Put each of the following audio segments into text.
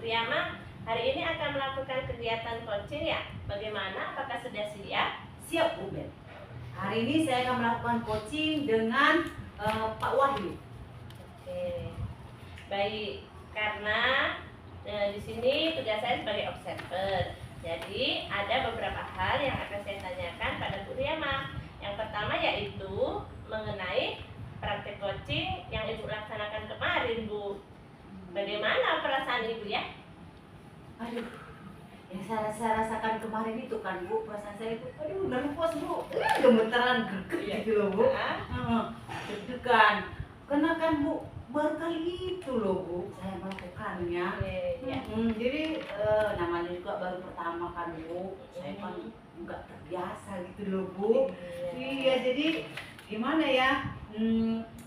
Riyama hari ini akan melakukan kegiatan coaching ya. Bagaimana? Apakah sudah siap? Siap, Bu Ben. Hari ini saya akan melakukan coaching dengan Pak Wahyu. Oke. Baik, karena di sini tugas saya sebagai observer. Jadi ada beberapa hal yang akan saya tanyakan pada Bu Riyama. Yang pertama yaitu mengenai praktek coaching yang Ibu laksanakan kemarin, Bu. Bagaimana perasaan Ibu ya? Aduh, yang saya rasakan kemarin itu kan, Bu, perasaan saya itu, aduh, nervous, Bu. Gemetaran greget gitu loh, Bu. Deg-degan. Karena kan, Bu, baru kali itu loh, Bu, saya melakukannya. Jadi namanya juga baru pertama kan, Bu. Saya kan nggak terbiasa gitu loh, Bu. Iya, jadi gimana ya?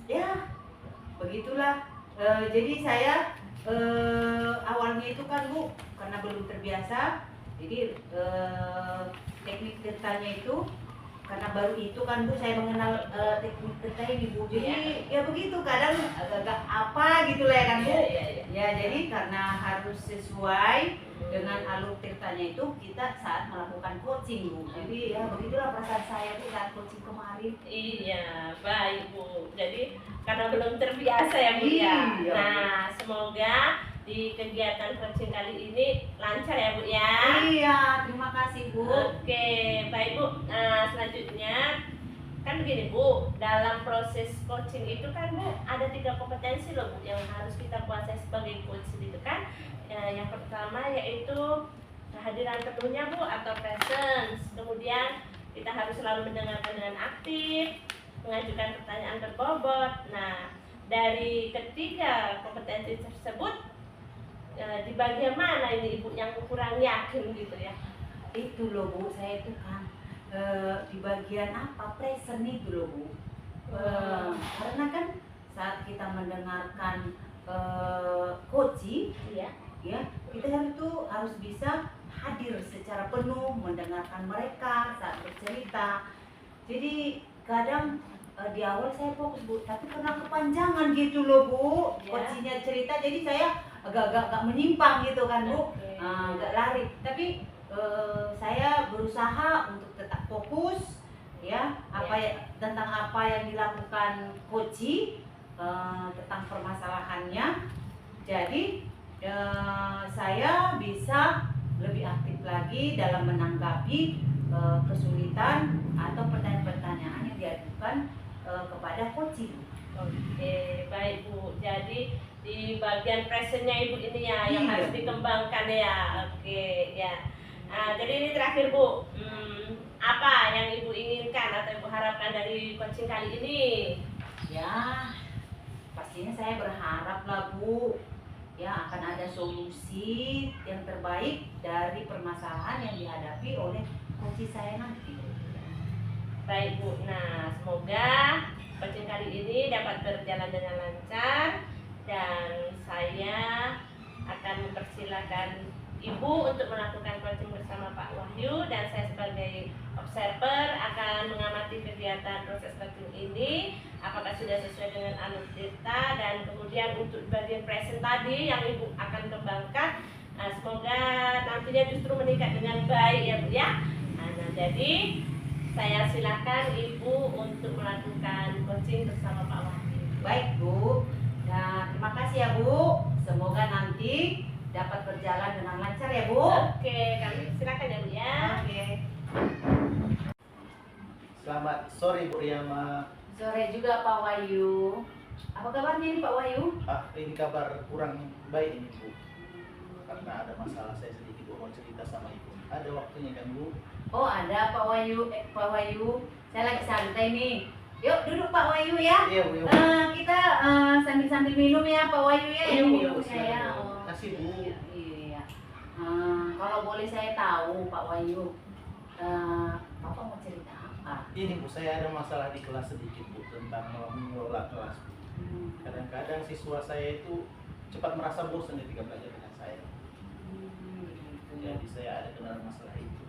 Ya, begitulah. Jadi saya awalnya itu kan, Bu, karena belum terbiasa, jadi teknik getahnya itu karena baru itu kan, Bu, saya mengenal teknik getah ini, Bu. Jadi ya begitu, kadang agak apa gitu lah ya kan, Bu. Ya, jadi karena harus sesuai dengan alur tirtanya itu kita saat melakukan coaching, Bu. Jadi ya begitulah perasaan saya tuh saat coaching kemarin. Iya, baik, Bu. Jadi karena belum terbiasa ya, Bu ya. Iya. Nah, semoga di kegiatan coaching kali ini lancar ya, Bu ya. Iya, terima kasih, Bu. Oke, baik, Bu. Nah, selanjutnya kan begini, Bu, dalam proses coaching itu kan, Bu, ada 3 kompetensi loh, Bu, yang harus kita kuasai sebagai coach gitu kan. Yang pertama yaitu kehadiran penuhnya, Bu, atau presence. Kemudian kita harus selalu mendengarkan dengan aktif, mengajukan pertanyaan berbobot. Nah, dari ketiga kompetensi tersebut, di bagian mana ini Ibu yang kurang yakin gitu ya? Itu loh, Bu, saya itu kan di bagian apa, present itu loh, Bu. Karena kan saat kita mendengarkan coaching, Iya. ya, kita harus bisa hadir secara penuh mendengarkan mereka saat bercerita. Jadi kadang di awal saya fokus, Bu, tapi karena kepanjangan gitu loh, Bu, coachingnya cerita, jadi saya agak menyimpang gitu kan, Bu. Agak lari, tapi saya berusaha untuk tetap fokus ya, tentang apa yang dilakukan coaching, tentang permasalahannya. Jadi saya bisa lebih aktif lagi dalam menanggapi kesulitan atau pertanyaan-pertanyaan yang diajukan kepada coaching. Oke, baik, Bu. Jadi di bagian presentnya Ibu ini ya yang harus dikembangkan ya. Oke, ya. Nah, jadi ini terakhir, Bu. Apa yang Ibu inginkan atau Ibu harapkan dari coaching kali ini? Ya, pastinya saya berharap lah, Bu, ya akan ada solusi yang terbaik dari permasalahan yang dihadapi oleh coaching saya nanti. Baik, Bu. Nah, semoga coaching kali ini dapat berjalan dengan lancar dan saya akan mempersilahkan Ibu untuk melakukan coaching bersama Pak Wahyu, dan saya sebagai observer akan mengamati kegiatan proses coaching ini apakah sudah sesuai dengan alur tirta, dan kemudian untuk bagian present tadi yang Ibu akan kembangkan, semoga nantinya justru meningkat dengan baik ya, Bu ya. Nah, jadi saya silakan Ibu untuk melakukan coaching bersama Pak Wahyu. Baik, Bu. Nah, terima kasih ya, Bu. Semoga nanti dapat berjalan dengan lancar ya, Bu. Oke, kami silakan ya, Bu ya. Oke. Selamat sore, Bu Riyama. Sore juga, Pak Wahyu. Apa kabarnya ini, Pak Wahyu? Ini kabar kurang baik ini, Bu. Karena ada masalah, saya sedikit mau cerita sama Ibu. Ada waktunya kan, Bu? Oh, ada Pak Wahyu. Pak Wahyu, saya lagi santai nih. Yuk duduk, Pak Wahyu ya. Iya, Bu. Kita sambil minum ya, Pak Wahyu ya. Iya, Bu. Saya. Kasih, Bu. Iya. Kalau boleh saya tahu, Pak Wahyu, Bapak mau cerita apa? Ini, Bu, saya ada masalah di kelas sedikit, Bu, tentang mengelola kelas, Bu. Kadang-kadang siswa saya itu cepat merasa bosan ketika belajar dengan saya. Jadi saya ada kendala masalah itu.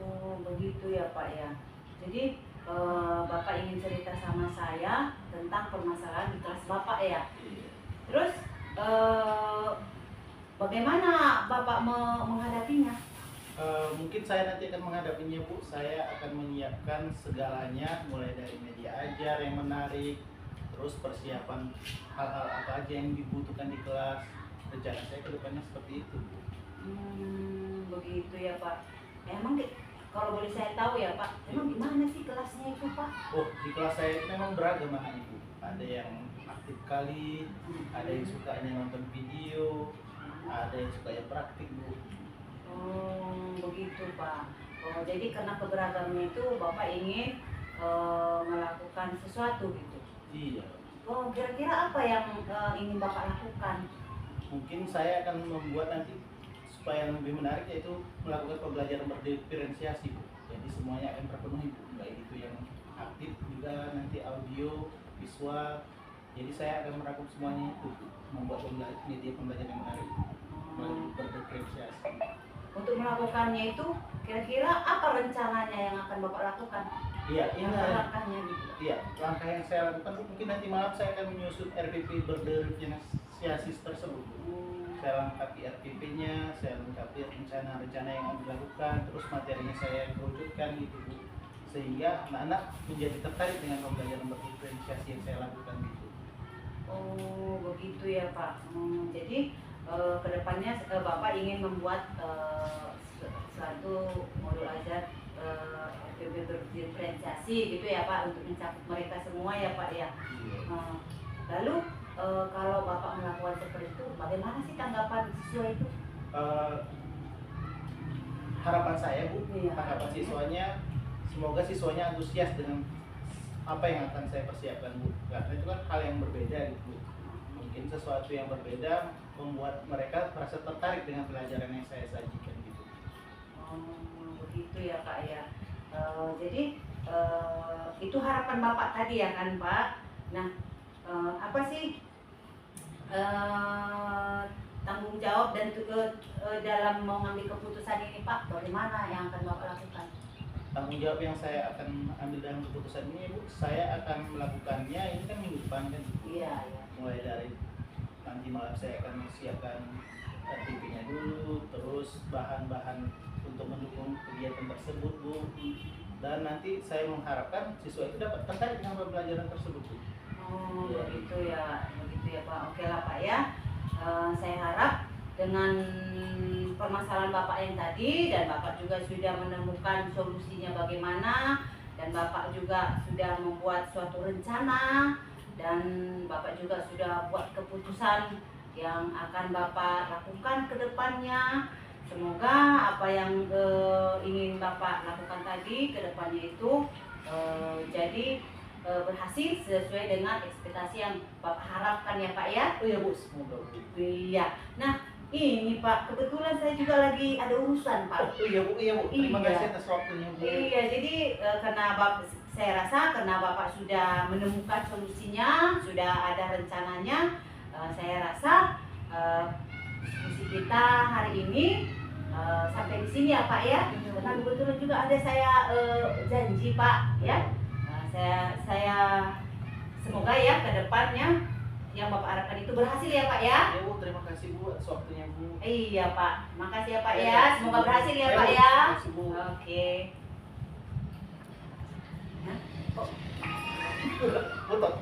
Oh, begitu ya, Pak ya. Jadi Bapak ingin cerita sama saya tentang permasalahan di kelas Bapak ya. Terus bagaimana Bapak menghadapinya? Mungkin saya nanti akan menghadapinya Bu. Saya akan menyiapkan segalanya, mulai dari media ajar yang menarik, terus persiapan hal-hal apa aja yang dibutuhkan di kelas. Rencana saya ke depannya seperti itu Bu. Begitu ya Pak. Emang kalau boleh saya tahu ya Pak, emang gimana sih kelasnya itu Pak? Oh, di kelas saya itu memang beragam anak Ibu. Ada yang aktif kali, ada yang sukanya nonton video, ada yang sukanya praktik Bu. Begitu Pak. Jadi karena keberagamannya itu Bapak ingin melakukan sesuatu gitu. Iya. Kira-kira apa yang ingin Bapak lakukan? Mungkin saya akan membuat nanti supaya yang lebih menarik, yaitu melakukan pembelajaran berdiferensiasi Bu. Jadi semuanya akan terpenuhi Bu. Baik itu yang aktif juga nanti audio, visual. Jadi saya akan merangkum semuanya itu Bu. Membuat media pembelajaran yang menarik melalui berdiferensiasi. Untuk melakukannya itu kira-kira apa rencananya yang akan Bapak lakukan? Iya, Langkahnya gitu. Iya, langkah yang saya lakukan mungkin nanti malam saya akan menyusun RPP berdiferensiasi tersebut. Saya lengkapi RPP-nya, saya lengkapi rencana-rencana yang mau dilakukan, terus materinya saya kerucutkan gitu Bu. Sehingga anak-anak menjadi tertarik dengan pembelajaran berdiferensiasi yang saya lakukan gitu. Begitu ya Pak. Jadi kedepannya Bapak ingin membuat suatu modul ajar berdiferensiasi gitu ya Pak, untuk mencakup mereka semua ya Pak ya. Lalu kalau Bapak melakukan seperti itu, bagaimana sih tanggapan siswa itu? Harapan saya Bu, Iya. harapan siswanya, semoga siswanya antusias dengan apa yang akan saya persiapkan Bu. Karena itu kan hal yang berbeda gitu. Mungkin sesuatu yang berbeda membuat mereka merasa tertarik dengan pelajaran yang saya sajikan gitu. Begitu ya Pak ya. Jadi itu harapan Bapak tadi ya kan Pak. Nah, apa sih tanggung jawab dan dalam mengambil keputusan ini Pak, bagaimana yang akan Bapak lakukan? Tanggung jawab yang saya akan ambil dalam keputusan ini Bu, saya akan melakukannya ini kan minggu depan kan. Iya. Mulai dari nanti malam saya akan menyiapkan RTP-nya dulu, terus bahan-bahan untuk mendukung kegiatan tersebut Bu. Dan nanti saya mengharapkan siswa itu dapat tertarik dengan pembelajaran tersebut Bu. Begitu ya Pak. Oke lah Pak ya. Saya harap dengan permasalahan Bapak yang tadi, dan Bapak juga sudah menemukan solusinya bagaimana, dan Bapak juga sudah membuat suatu rencana, dan Bapak juga sudah buat keputusan yang akan Bapak lakukan ke depannya. Semoga apa yang ingin Bapak lakukan tadi ke depannya itu jadi berhasil sesuai dengan ekspektasi yang Bapak harapkan ya Pak ya. Iya Bu, semoga Bu. Iya. Nah, ini Pak, kebetulan saya juga lagi ada urusan Pak. Iya Bu. Terima Iya. kasih atas waktunya Bu. Iya, jadi karena saya rasa karena Bapak sudah menemukan solusinya, sudah ada rencananya, saya rasa diskusi kita hari ini sampai di sini ya Pak ya. Karena kebetulan juga ada saya janji Pak ya. Saya semoga ya ke depannya yang Bapak harapkan itu berhasil ya Pak ya. Ya Bu, terima kasih Bu atas waktunya Bu. Iya Pak, makasih ya Pak Ya, ya. Semoga berhasil ya Pak Bu, ya. terima kasih, Bu. Oke. Betul.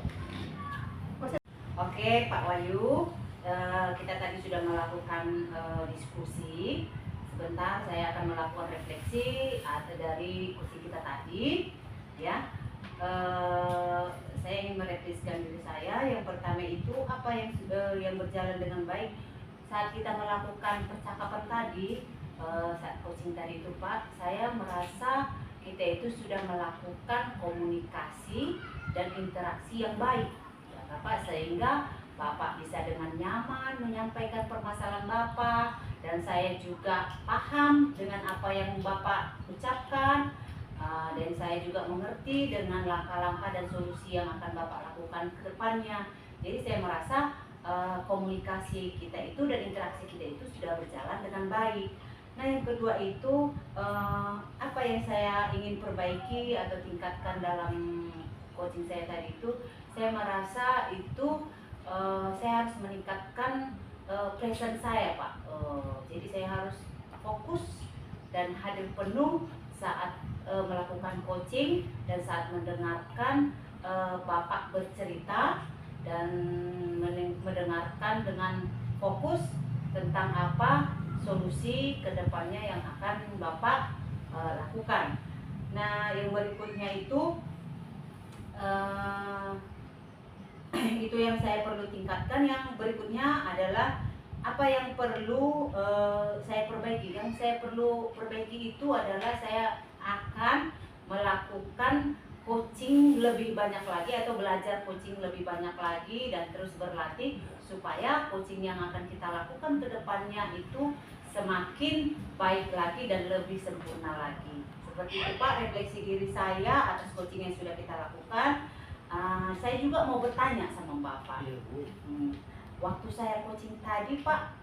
Oke Pak Wahyu, kita tadi sudah melakukan diskusi. Sebentar saya akan melakukan refleksi dari kursi kita tadi, ya. Saya ingin merefleksikan diri saya. Yang pertama itu apa yang berjalan dengan baik saat kita melakukan percakapan tadi, saat coaching tadi itu Pak. Saya merasa kita itu sudah melakukan komunikasi dan interaksi yang baik, ya Bapak, sehingga Bapak bisa dengan nyaman menyampaikan permasalahan Bapak, dan saya juga paham dengan apa yang Bapak ucapkan, dan saya juga mengerti dengan langkah-langkah dan solusi yang akan Bapak lakukan ke depannya. Jadi saya merasa komunikasi kita itu dan interaksi kita itu sudah berjalan dengan baik. Nah, yang kedua itu apa yang saya ingin perbaiki atau tingkatkan dalam coaching saya tadi itu, saya merasa itu saya harus meningkatkan present saya Pak. Jadi saya harus fokus dan hadir penuh saat melakukan coaching dan saat mendengarkan Bapak bercerita dan mendengarkan dengan fokus tentang apa solusi kedepannya yang akan Bapak lakukan. Nah, yang berikutnya itu itu yang saya perlu tingkatkan. Yang berikutnya adalah apa yang perlu saya perbaiki. Yang saya perlu perbaiki itu adalah saya akan melakukan coaching lebih banyak lagi atau belajar coaching lebih banyak lagi dan terus berlatih supaya coaching yang akan kita lakukan ke depannya itu semakin baik lagi dan lebih sempurna lagi. Seperti itu Pak, refleksi diri saya atas coaching yang sudah kita lakukan. Saya juga mau bertanya sama Bapak. Iya, Bu. Waktu saya coaching tadi Pak,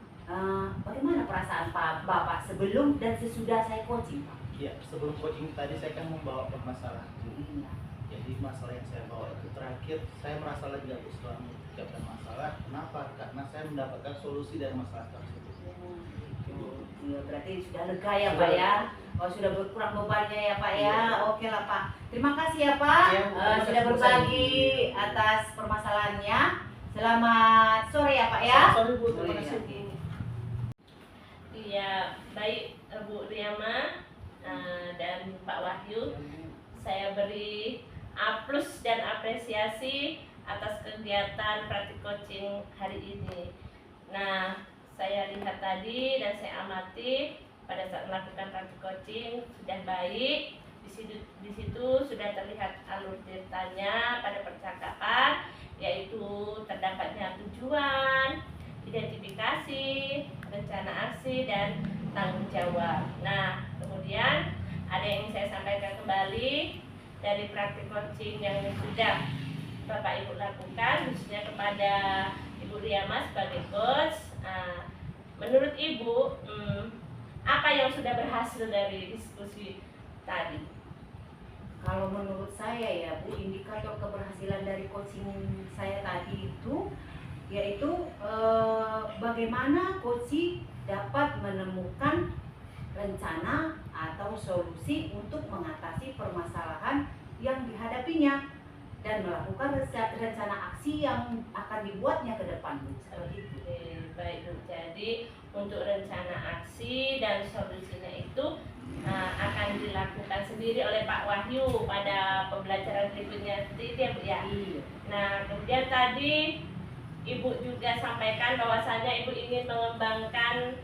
bagaimana perasaan Bapak sebelum dan sesudah saya coaching Pak? Ya, sebelum coaching tadi saya kan membawa permasalahan. Jadi masalah yang saya bawa itu terakhir saya merasa lega setelah mengucapkan masalah. Kenapa? Karena saya mendapatkan solusi dari masalah tersebut. Ya, berarti sudah lega ya Pak ya. Oh, sudah berkurang bebannya ya Pak ya. Oke lah Pak. Terima kasih ya Pak. Ya, Sudah berbagi atas permasalahannya. Selamat sore ya Pak ya. Sorry Bu, terima kasih Bu. Iya, baik Bu Riyama dan Pak Wahyu, saya beri A+ dan apresiasi atas kegiatan praktik coaching hari ini. Nah, saya lihat tadi dan saya amati pada saat melakukan praktik coaching sudah baik. Di situ sudah terlihat alur ceritanya pada percakapan, yaitu terdapatnya tujuan, identifikasi, rencana aksi, dan tanggung jawab. Nah, kemudian ada yang ingin saya sampaikan kembali dari praktik coaching yang sudah Bapak Ibu lakukan, khususnya kepada Ibu Riyama sebagai coach. Menurut Ibu, apa yang sudah berhasil dari diskusi tadi? Kalau menurut saya ya Bu, indikator keberhasilan dari coaching saya tadi itu yaitu bagaimana coaching dapat menemukan rencana atau solusi untuk mengatasi permasalahan yang dihadapinya dan melakukan rencana aksi yang akan dibuatnya ke depan Bu. Seperti itu. Baik Bu, jadi untuk rencana aksi dan solusinya itu akan dilakukan sendiri oleh Pak Wahyu pada pembelajaran berikutnya, seperti itu ya Bu ya. Iya. Nah, kemudian tadi Ibu juga sampaikan bahwasanya Ibu ingin mengembangkan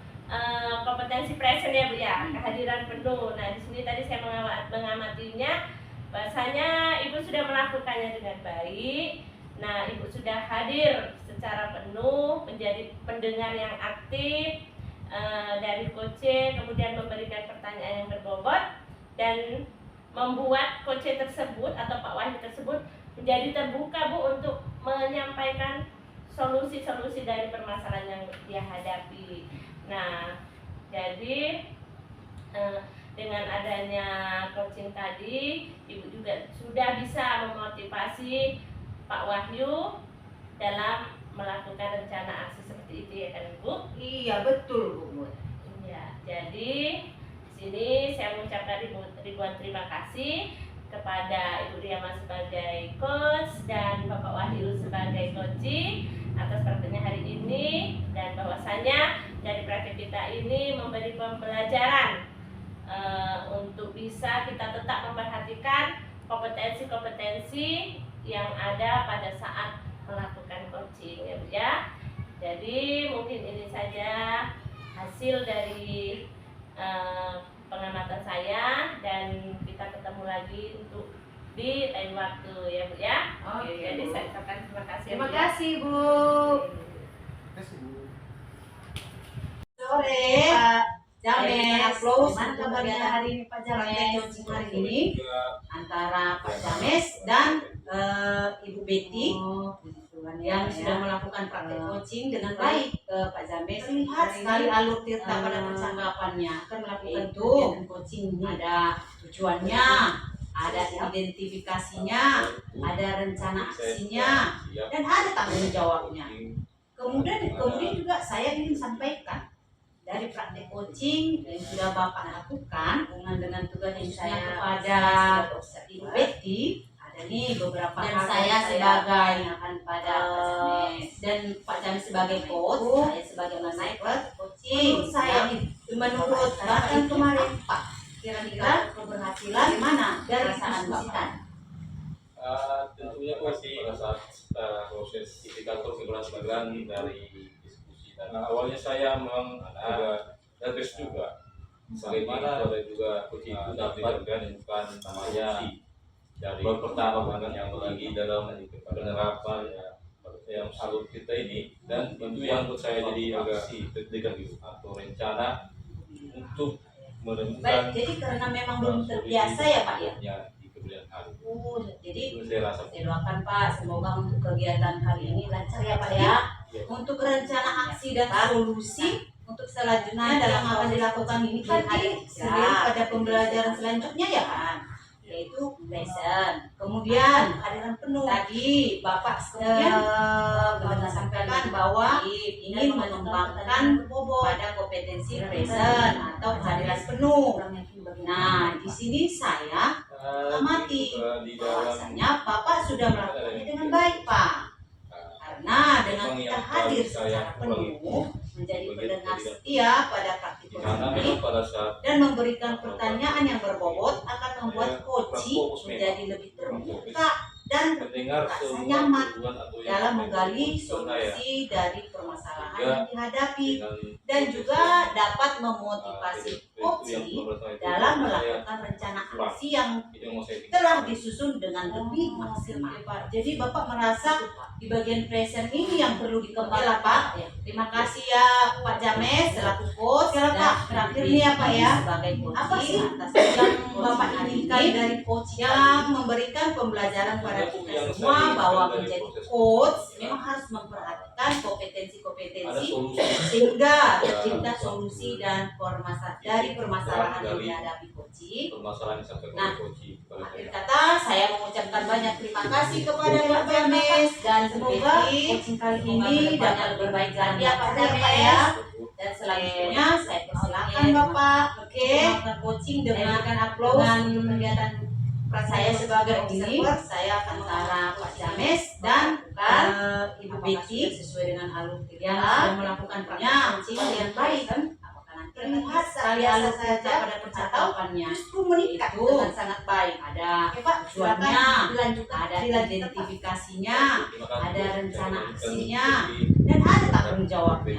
kompetensi present ya Bu ya, kehadiran penuh. Nah, di sini tadi saya mengamatinya bahwasanya Ibu sudah melakukannya dengan baik. Nah, Ibu sudah hadir secara penuh, menjadi pendengar yang aktif dari coaching, kemudian memberikan pertanyaan yang berbobot dan membuat coaching tersebut atau Pak Wahyu tersebut menjadi terbuka Bu untuk menyampaikan solusi-solusi dari permasalahan yang dia hadapi. Nah, jadi dengan adanya coaching tadi, Ibu juga sudah bisa memotivasi Pak Wahyu dalam melakukan rencana aksi seperti itu ya kan Bu? Iya betul Bu. Iya, jadi di sini saya mengucapkan ribuan terima kasih kepada Ibu Riyama sebagai coach dan Bapak Wahyu sebagai coaching atas prakteknya hari ini, dan bahwasanya dari praktek kita ini memberi pembelajaran untuk bisa kita tetap memperhatikan kompetensi-kompetensi yang ada pada saat melakukan coaching ya Bu ya. Jadi mungkin ini saja hasil dari pengamatan saya, dan kita ketemu lagi untuk di lain waktu ya Bu ya. Oke, jadi Bu. saya ucapkan terima kasih. Terima Bu, ya. kasih Bu. Terima kasih Bu. Sore Pak James. Gimana kabarnya hari ini Pak James? Coaching hari ini antara Pak James dan Ibu Betty yang sudah melakukan praktek coaching dengan baik. Pak James lihat sekali alur tirta pada percakapannya, akan melakukan itu coaching, ada tujuannya, ada identifikasinya, ada rencana aksinya, dan ada tanggung jawabnya. kemudian juga saya ingin sampaikan dari praktek coaching yang sudah Bapak lakukan dengan tugas yang saya kepada Ibu Betty, ada nih beberapa Dan hal saya yang sebagai, akan pada Pak James, dan Pak James sebagai coach, saya sebagai master coaching. Menurut saya, menurut bahkan kemarin Pak, kira-kira keberhasilan mana perasaan kita? Tentunya pasti pada saat proses indikator keberhasilan dari diskusi dan awalnya saya memang agak nervous juga bagaimana ada juga coaching itu dapat menemukan namanya dari pertarungan yang tinggi dalam penerapan yang alur kita ini, dan itu yang menurut saya jadi agak deg-degan gitu atau rencana untuk menemukan. Baik, jadi karena memang belum terbiasa ya Pak ya. Di kemudian hari. Jadi Itu saya rasa. saya doakan Pak, semoga untuk kegiatan kali ini lancar ya Pak ya. Untuk rencana aksi dan solusi untuk selanjutnya dalam akan dilakukan ini kan sendiri pada pembelajaran selanjutnya ya kan, yaitu lesson. Kemudian hadiran penuh. Tadi Bapak sampaikan bahwa ini mengembangkan pada kompetensi present atau kehadiran penuh. Nah, di sini saya amati bahwasanya Bapak sudah melakukannya dengan baik Pak. Karena dengan kita hadir secara penuh menjadi pendengar setia pada praktik ini dan memberikan pertanyaan yang berbobot akan membuat coaching menjadi lebih terbuka dan rasa nyaman dalam menggali solusi dari permasalahan yang dihadapi, dan juga dapat memotivasi coaching dalam melakukan rencana aksi yang telah disusun dengan lebih maksimal. Jadi Bapak merasa di bagian present ini yang perlu dikembangkan Pak. Terima kasih ya Pak James selaku coach. Pak, terakhir nih ya Pak ya, sebagai coach, apa sih yang Bapak inginkan dari coach yang memberikan pembelajaran pada kita semua bahwa menjadi coach memang harus memperhatikan kompetensi-kompetensi sehingga tercipta solusi dan dari permasalahan yang dihadapi coaching. Nah, akhir kata saya mengucapkan banyak terima kasih kepada Pak James dan semoga coaching kali ini dapat lebih baik lagi ya Pak James ya. Dan selanjutnya saya persilakan Bapak melakukan coaching dengan kegiatan saya sebagai observer. Saya akan antara Pak James dan Ibu Betty sesuai dengan alur yang sudah melakukan coaching yang baik kan. Terlihat sekali alur kita pada percakapannya justru meningkat dengan sangat baik. Ada tujuannya, ada identifikasinya, ada rencana aksinya, dan ada tanggung jawabnya.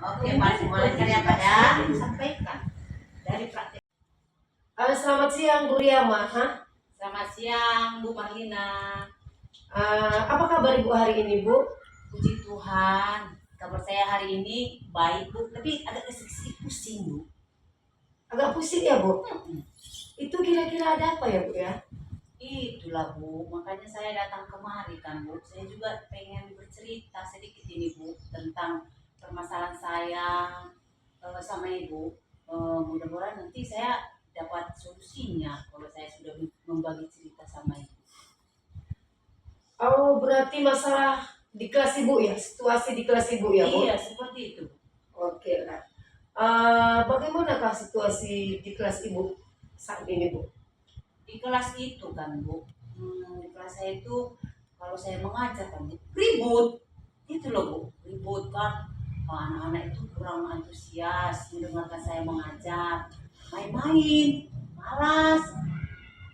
Oke Pak, semuanya karya Pak ya, sampaikan dari praktek. Selamat siang Bu Riyama. Selamat siang Bu Marlina. Apa kabar Ibu hari ini Bu? Puji Tuhan, kabar saya hari ini baik Bu, tapi agak sedikit pusing Bu. Agak pusing ya Bu? Itu kira-kira ada apa ya Bu ya? Itulah Bu, makanya saya datang kemari kan Bu. Saya juga pengen bercerita sedikit ini Bu tentang permasalahan saya sama Ibu. Mudah-mudahan nanti saya dapat solusinya kalau saya sudah membagi cerita sama Ibu. Oh, berarti masalah di kelas Ibu ya? Situasi di kelas Ibu ya Bu? Iya, seperti itu. Oke lah. Bagaimanakah situasi di kelas Ibu saat ini Bu? Di kelas itu kan Bu, di kelas saya itu kalau saya mengajar kan ribut. Itu loh Bu, ribut kan. Anak-anak itu kurang antusias mendengarkan saya mengajar, main-main, malas.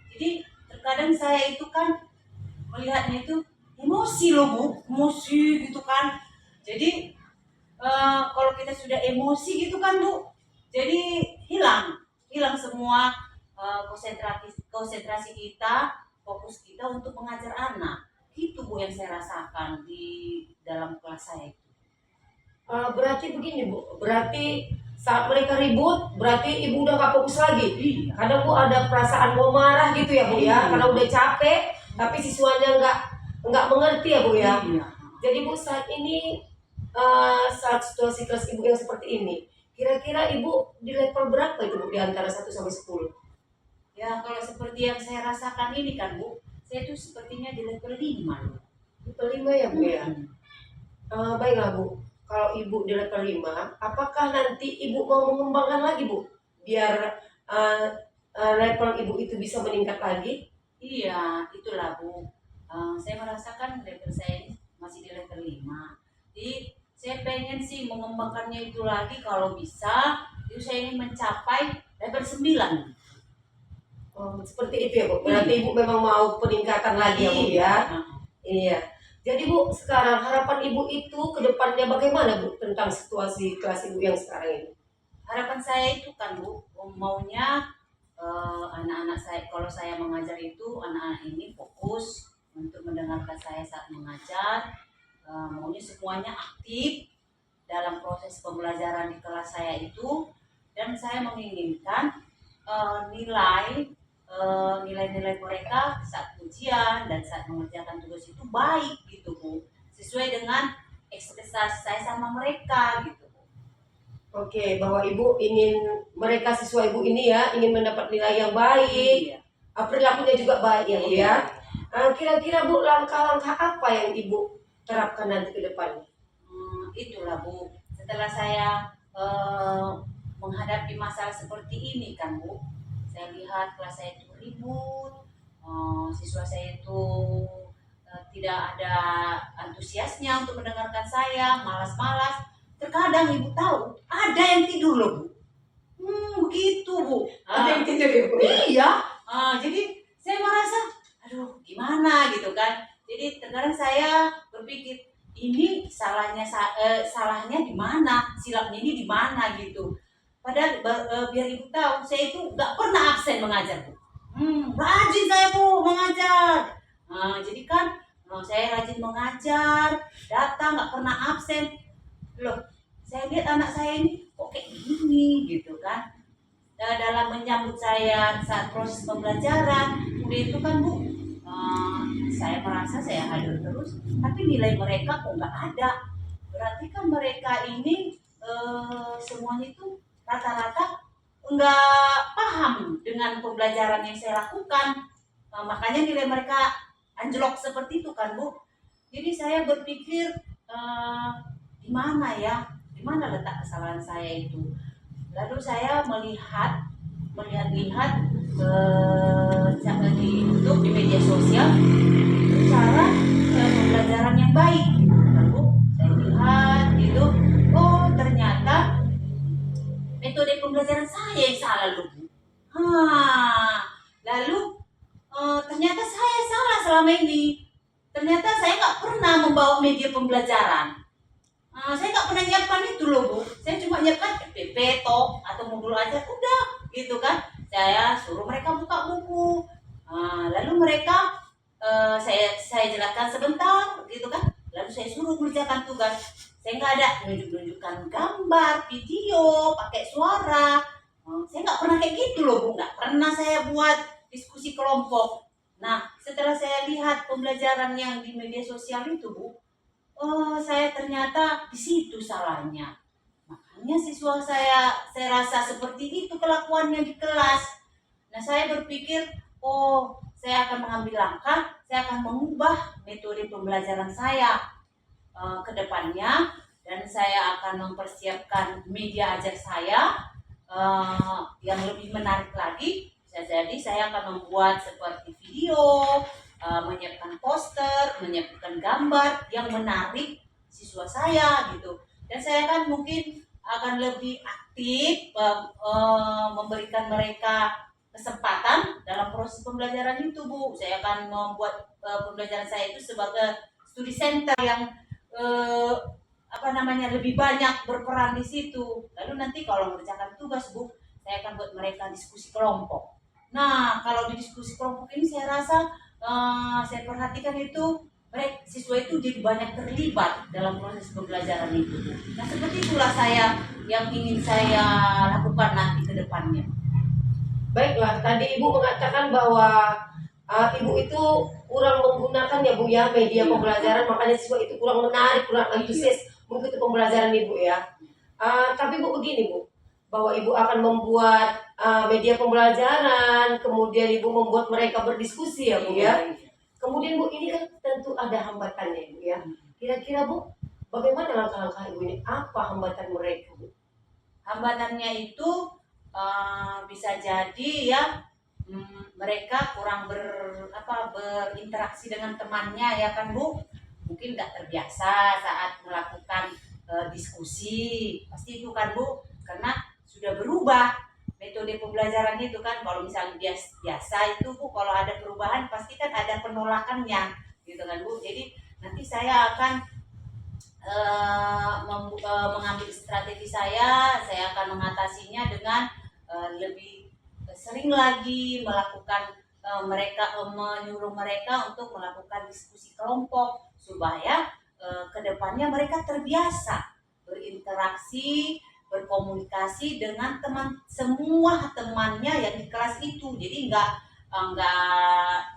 Jadi terkadang saya itu kan melihatnya itu emosi loh Bu, emosi gitu kan. Jadi kalau kita sudah emosi gitu kan Bu, jadi hilang semua konsentrasi kita, fokus kita untuk mengajar anak. Itu Bu yang saya rasakan di dalam kelas saya itu. Berarti begini Bu, berarti saat mereka ribut, berarti Ibu udah gak fokus lagi. Iya. Kadang Bu ada perasaan mau marah gitu ya Bu ya, Iya. karena udah capek, tapi siswanya nggak mengerti ya Bu ya. Iya. Jadi Bu saat ini saat situasi kelas Ibu yang seperti ini, kira-kira Ibu di level berapa itu Bu di antara 1 sampai 10? Ya kalau seperti yang saya rasakan ini kan Bu, saya itu sepertinya di level 5 loh. Level 5 ya Bu ya. Baiklah Bu, kalau Ibu di level 5, apakah nanti Ibu mau mengembangkan lagi Bu? Biar uh, level Ibu itu bisa meningkat lagi? Iya, itulah Bu. Saya merasakan level saya ini masih di level 5. Jadi saya pengen sih mengembangkannya itu lagi kalau bisa. Itu saya ingin mencapai level 9. Seperti itu ya Bu. Berarti Ibu memang mau peningkatan lagi ya Bu ya? Iya. Iya. Jadi Bu, sekarang harapan Ibu itu ke depannya bagaimana Bu tentang situasi kelas Ibu yang sekarang ini? Harapan saya itu kan Bu, maunya anak-anak saya, kalau saya mengajar itu anak-anak ini fokus untuk mendengarkan saya saat mengajar. Maunya semuanya aktif dalam proses pembelajaran di kelas saya itu, dan saya menginginkan nilai-nilai mereka saat ujian dan saat mengerjakan tugas itu baik gitu Bu, sesuai dengan ekspektasi saya sama mereka gitu Bu. Oke, bahwa Ibu ingin mereka siswa Ibu ini ya, ingin mendapat nilai yang baik, Iya. perilakunya juga baik ya Bu Iya. ya. Kira-kira Bu, langkah-langkah apa yang Ibu terapkan nanti ke depannya? Itulah Bu, setelah saya menghadapi masalah seperti ini kan Bu, saya lihat kelas saya itu ribut, siswa saya itu tidak ada antusiasnya untuk mendengarkan saya, malas-malas. Terkadang Ibu tahu, ada yang tidur loh Bu. Begitu Bu. Ada yang tidur ya Bu? Iya. Jadi saya merasa, aduh gimana gitu kan. Jadi terkadang saya berpikir, ini salahnya di mana, silapnya ini di mana gitu. Padahal biar Ibu tahu, saya itu nggak pernah absen mengajar Bu. Rajin saya Bu mengajar. Jadi kan saya rajin mengajar, datang nggak pernah absen. Loh, saya lihat anak saya ini kok kayak gini gitu kan. Dalam menyambut saya saat proses pembelajaran, udah itu kan Bu, saya merasa saya hadir terus, tapi nilai mereka kok nggak ada. Berarti kan mereka ini semuanya itu rata-rata nggak paham dengan pembelajaran yang saya lakukan. Makanya nilai mereka anjlok seperti itu kan Bu. Jadi saya berpikir di mana ya, di mana letak kesalahan saya itu. Lalu saya melihat di YouTube, di media sosial, cara pembelajaran yang baik. Lalu saya lihat itu, oh ternyata metode pembelajaran saya yang salah loh Bu. Lalu ternyata saya salah selama ini. Ternyata saya nggak pernah membawa media pembelajaran. Saya nggak pernah nyiapkan itu loh Bu. Saya cuma nyiapkan PPT atau modul aja udah gitu kan. Saya suruh mereka buka buku. Lalu mereka saya jelaskan sebentar gitu kan. Lalu saya suruh mengerjakan tugas. Saya nggak ada menunjukkan gambar, video, pakai suara. Saya nggak pernah kayak gitu loh Bu. Nggak pernah saya buat diskusi kelompok. Nah, setelah saya lihat pembelajaran yang di media sosial itu Bu, saya ternyata di situ salahnya. Makanya siswa saya rasa seperti itu kelakuannya di kelas. Nah, saya berpikir, oh, saya akan mengambil langkah, saya akan mengubah metode pembelajaran saya ke depannya, dan saya akan mempersiapkan media ajar saya yang lebih menarik lagi. Bisa jadi saya akan membuat seperti video, menyiapkan poster, menyiapkan gambar yang menarik siswa saya gitu. Dan saya kan mungkin akan lebih aktif memberikan mereka kesempatan dalam proses pembelajaran itu Bu. Saya akan membuat pembelajaran saya itu sebagai studi center yang lebih banyak berperan di situ. Lalu nanti kalau mengerjakan tugas Bu, saya akan buat mereka diskusi kelompok. Nah, kalau di diskusi kelompok ini saya rasa saya perhatikan itu siswa itu jadi banyak terlibat dalam proses pembelajaran itu. Nah, seperti itulah yang ingin saya lakukan nanti ke depannya. Baiklah, tadi Ibu mengatakan bahwa Ibu itu kurang menggunakan ya Bu ya media pembelajaran, makanya siswa itu kurang menarik, kurang antusias mengikuti pembelajaran Ibu ya. Tapi Bu begini Bu, bahwa Ibu akan membuat media pembelajaran, kemudian Ibu membuat mereka berdiskusi ya Bu ya. Kemudian Bu, ini kan tentu ada hambatannya Bu ya. Kira-kira Bu, Bagaimana langkah-langkah ibu ini? Apa hambatan mereka, Bu? Hambatannya itu bisa jadi ya, mereka kurang berinteraksi dengan temannya ya kan Bu, mungkin nggak terbiasa saat melakukan diskusi, pasti itu kan Bu, karena sudah berubah metode pembelajarannya itu kan. Kalau misalnya biasa itu Bu, kalau ada perubahan pasti kan ada penolakannya gitu kan Bu. Jadi nanti saya akan mengambil strategi, saya akan mengatasinya dengan lebih sering lagi melakukan menyuruh mereka untuk melakukan diskusi kelompok supaya kedepannya mereka terbiasa berinteraksi, berkomunikasi dengan semua temannya yang di kelas itu. Jadi nggak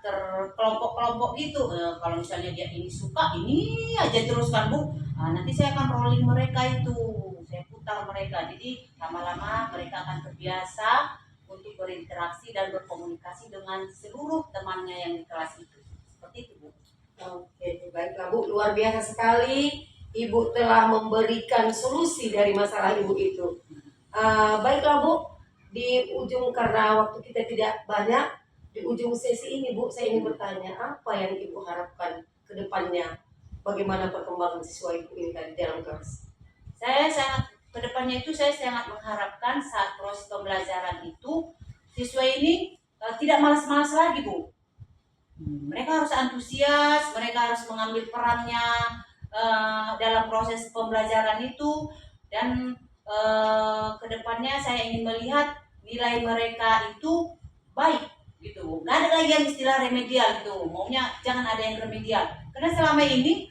terkelompok-kelompok gitu. Kalau misalnya dia ini suka ini aja terus kan Bu, nanti saya akan rolling mereka itu, saya putar mereka, jadi lama-lama mereka akan terbiasa untuk berinteraksi dan berkomunikasi dengan seluruh temannya yang di kelas itu. Seperti itu Bu. Oke, baiklah Bu, luar biasa sekali Ibu telah memberikan solusi dari masalah Ibu itu. Baiklah Bu, di ujung, karena waktu kita tidak banyak, di ujung sesi ini Bu, saya ingin bertanya, apa yang Ibu harapkan ke depannya? Bagaimana perkembangan siswa Ibu ini tadi dalam kelas? Kedepannya itu saya sangat mengharapkan saat proses pembelajaran itu siswa ini tidak malas-malas lagi Bu. Mereka harus antusias, mereka harus mengambil perannya dalam proses pembelajaran itu, dan kedepannya saya ingin melihat nilai mereka itu baik gitu. Nggak ada lagi yang istilah remedial gitu, maunya jangan ada yang remedial, karena selama ini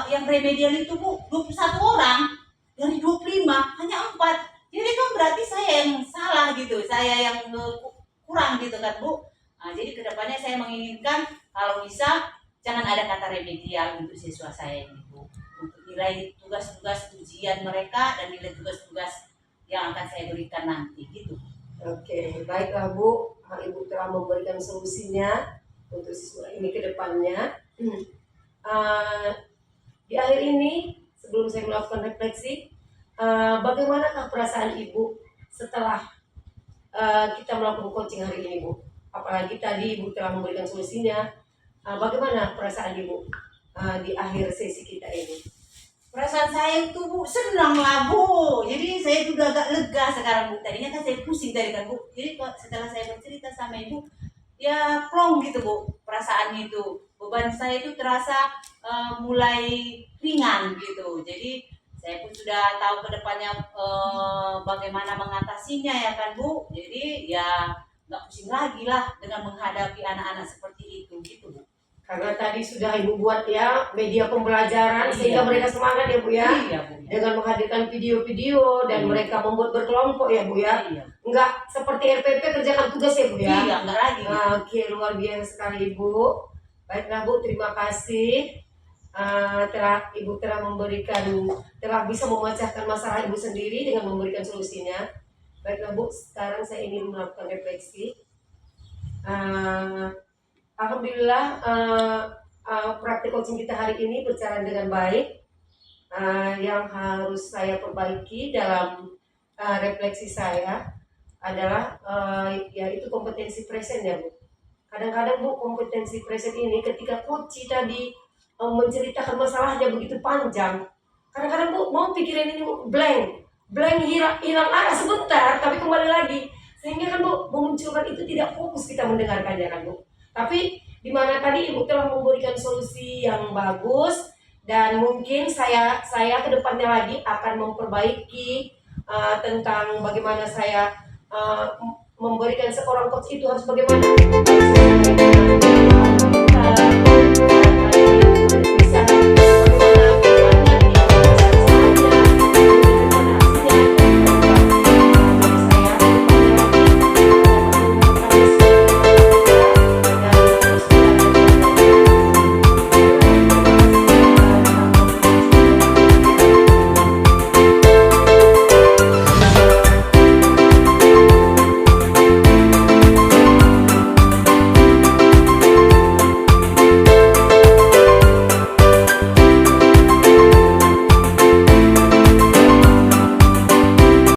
yang remedial itu Bu 21 orang dari 25 hanya 4, jadi kan berarti saya yang salah gitu, saya yang kurang gitu kan Bu. Jadi kedepannya saya menginginkan kalau bisa jangan ada kata remedial untuk siswa saya ini Bu, untuk nilai tugas-tugas ujian mereka dan nilai tugas-tugas yang akan saya berikan nanti gitu. Oke, baiklah Bu, Ibu telah memberikan solusinya untuk siswa ini ke depannya. Di akhir ini, sebelum saya melakukan refleksi, bagaimanakah perasaan Ibu setelah kita melakukan coaching hari ini Bu? Apalagi tadi Ibu telah memberikan solusinya. Bagaimana perasaan Ibu di akhir sesi kita ini? Perasaan saya itu Bu senang lah Bu, jadi saya juga agak lega sekarang Bu. Tadinya kan saya pusing tadi kan Bu, jadi setelah saya bercerita sama Ibu ya plong gitu Bu, perasaannya itu, beban saya itu terasa mulai ringan gitu. Jadi saya pun sudah tahu kedepannya bagaimana mengatasinya ya kan Bu. Jadi ya nggak pusing lagi lah dengan menghadapi anak-anak seperti itu gitu Bu. Karena tadi sudah Ibu buat ya media pembelajaran, Iya. sehingga mereka semangat ya Bu ya, Iya Bu. dengan menghadirkan video-video dan mereka membuat berkelompok ya Bu ya. Iya. Enggak seperti RPP kerjakan tugas ya Bu ya. Iya, enggak lagi. Oke, luar biasa sekali Ibu. Baiklah Bu, terima kasih. Ibu telah bisa memecahkan masalah Ibu sendiri dengan memberikan solusinya. Baiklah Bu, sekarang saya ingin melakukan refleksi. Alhamdulillah praktik coaching kita hari ini berjalan dengan baik. Yang harus saya perbaiki dalam refleksi saya adalah yaitu kompetensi present ya Bu. Kadang-kadang Bu, kompetensi present ini ketika coach tadi menceritakan masalahnya begitu panjang, kadang-kadang Bu mau pikiran ini blank hilang arah sebentar, tapi kembali lagi, sehingga kan Bu memunculkan itu tidak fokus kita mendengarkannya kan Bu. Tapi di mana tadi Ibu telah memberikan solusi yang bagus, dan mungkin saya ke depannya lagi akan memperbaiki tentang bagaimana saya memberikan seorang coach itu harus bagaimana.